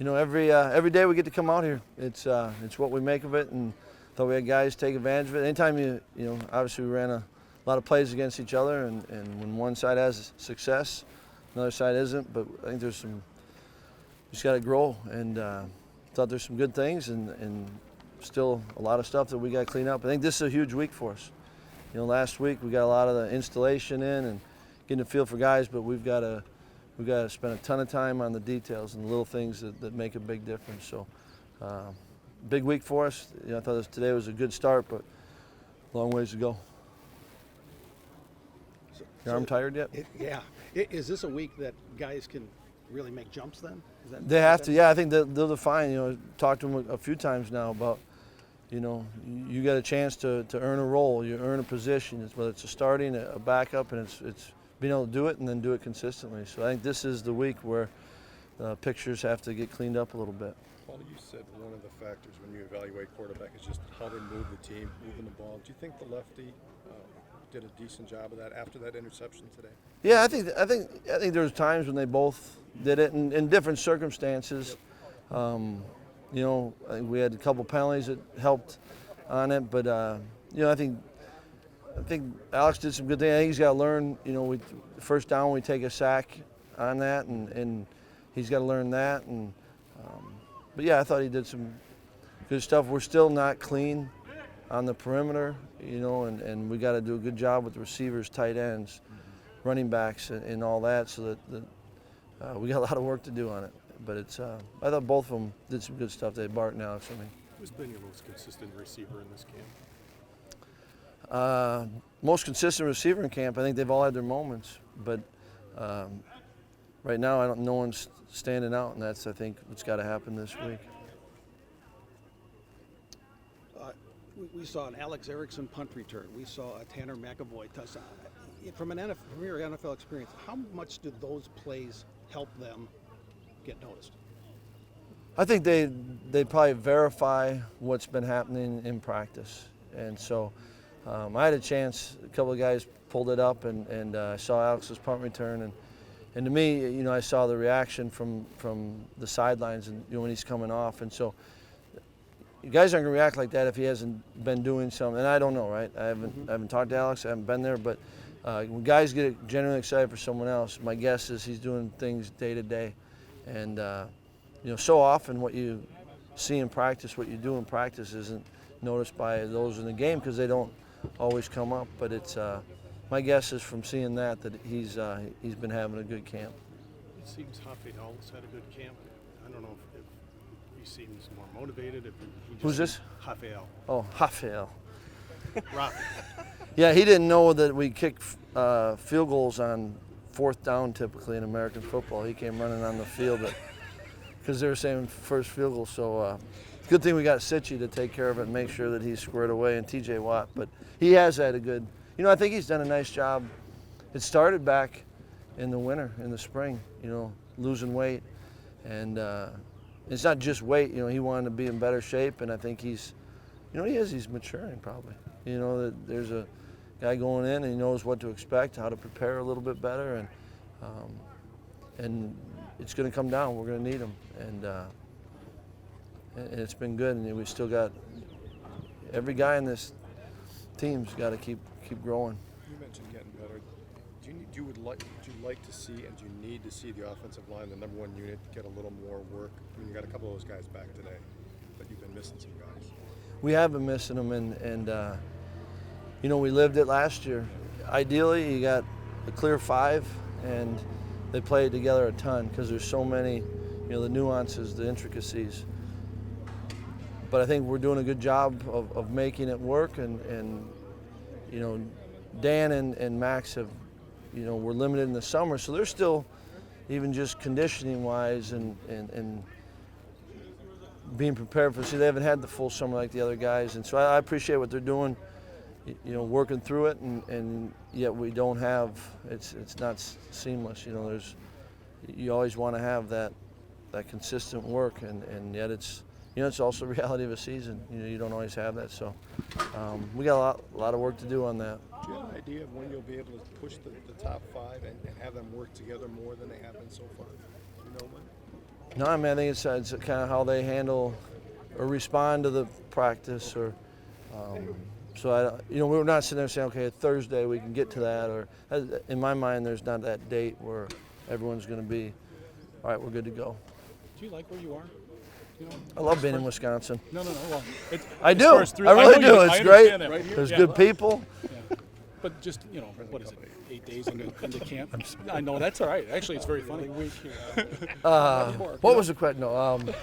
every day we get to come out here. It's what we make of it, and thought we had guys take advantage of it. Anytime obviously we ran a lot of plays against each other, and when one side has success, another side isn't. But I think just got to grow, and thought there's some good things, and still a lot of stuff that we got to clean up. I think this is a huge week for us. Last week we got a lot of the installation in and getting a feel for guys, but we've got to spend a ton of time on the details and the little things that make a big difference. So, big week for us. I thought today was a good start, but long ways to go. Your arm tired yet? Yeah. Is this a week that guys can really make jumps then? They have to. Yeah, I think they'll define. Talked to them a few times now about, you got a chance to earn a role, you earn a position, whether it's a starting, a backup, and it's being able to do it and then do it consistently. So I think this is the week where pictures have to get cleaned up a little bit. Paul, you said one of the factors when you evaluate quarterback is just how they move the team, moving the ball. Do you think the lefty did a decent job of that after that interception today? Yeah, I think there was times when they both did it in different circumstances. Yep. I think we had a couple penalties that helped on it, but I think Alex did some good things. I think he's got to learn. First down we take a sack on that, and he's got to learn that. And but yeah, I thought he did some good stuff. We're still not clean on the perimeter, and we got to do a good job with the receivers, tight ends, running backs, and all that. So that we got a lot of work to do on it. But I thought both of them did some good stuff. Bart and Alex, Who's been your most consistent receiver in this camp? Most consistent receiver in camp, I think they've all had their moments. But right now, no one's standing out, and that's, I think, what's got to happen this week. We saw an Alex Erickson punt return. We saw a Tanner McAvoy touchdown. From your NFL experience, how much do those plays help them get noticed? I think they probably verify what's been happening in practice. And so I had a chance, a couple of guys pulled it up, and I saw Alex's punt return. And to me, I saw the reaction from the sidelines and when he's coming off. And so guys aren't going to react like that if he hasn't been doing something. And I don't know, right? I haven't talked to Alex. I haven't been there. But when guys get genuinely excited for someone else, my guess is he's doing things day to day. And, so often what you see in practice, what you do in practice isn't noticed by those in the game because they don't always come up. But it's my guess is from seeing that he's been having a good camp. It seems Rafael's had a good camp. I don't know if he seems more motivated. Who's this? Rafael. Oh, Rafael. Rafi. Yeah, he didn't know that we kick field goals on fourth down typically in American football. He came running on the field because they were saying first field goal. So good thing we got Sitchy to take care of it and make sure that he's squared away, and TJ Watt. But he has had a good, I think he's done a nice job. It started back in the winter, in the spring, losing weight. And it's not just weight, he wanted to be in better shape. And I think he's maturing probably. That there's a guy going in and he knows what to expect, how to prepare a little bit better, and it's going to come down. We're going to need him, and it's been good. And we still got every guy in this team's got to keep growing. You mentioned getting better. Would you like to see, and do you need to see the offensive line, the number one unit, get a little more work? I mean, you got a couple of those guys back today, but you've been missing some guys. We have been missing them, and we lived it last year. Ideally, you got a clear five, and they play together a ton because there's so many, the nuances, the intricacies. But I think we're doing a good job of making it work, and Dan and Max have, we're limited in the summer, so they're still, even just conditioning-wise and being prepared for. See, they haven't had the full summer like the other guys, and so I appreciate what they're doing, working through it, and yet we don't have. It's not seamless. You always want to have that consistent work, and yet it's. It's also the reality of a season. You don't always have that, so we got a lot of work to do on that. Do you have an idea of when you'll be able to push the top five and have them work together more than they have been so far? Do you know when? No, I mean, I think it's kind of how they handle or respond to the practice, or we're not sitting there saying, okay, Thursday we can get to that, or in my mind, there's not that date where everyone's going to be, all right, we're good to go. Do you like where you are? You know, I love being in Wisconsin. No. Well, I as do. far as I really do. I It's understand great. that. Right here. There's Yeah. good people. Yeah. But just, what is it, 8 days into camp? I know, that's all right. Actually, it's very funny. What was the question? No, Do you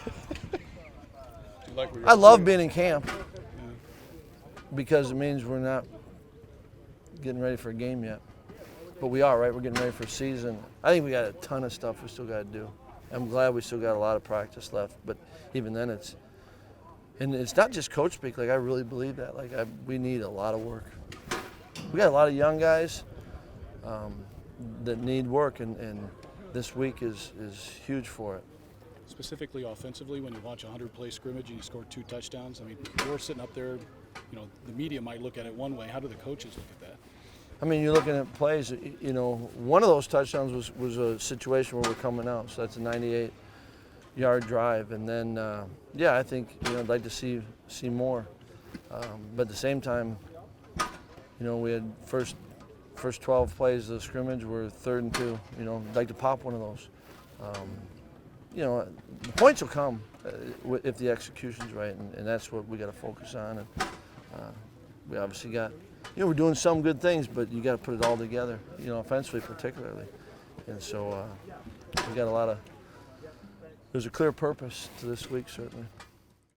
like where you're I love being in camp because it means we're not getting ready for a game yet. But we are, right? We're getting ready for a season. I think we got a ton of stuff we still got to do. I'm glad we still got a lot of practice left, but even then it's not just coach speak. Like, I really believe that. Like, we need a lot of work. We got a lot of young guys that need work, and this week is huge for it. Specifically offensively, when you watch a 100-play scrimmage and you score 2 touchdowns, I mean, you're sitting up there, the media might look at it one way. How do the coaches look at that? I mean, you're looking at plays, one of those touchdowns was a situation where we're coming out, so that's a 98-yard drive. And then, I think, I'd like to see more. But at the same time, we had first 12 plays of the scrimmage were 3rd and 2. I'd like to pop one of those. The points will come if the execution's right, and that's what we got to focus on. And we obviously got, we're doing some good things, but you got to put it all together, offensively particularly. And so we got there's a clear purpose to this week, certainly.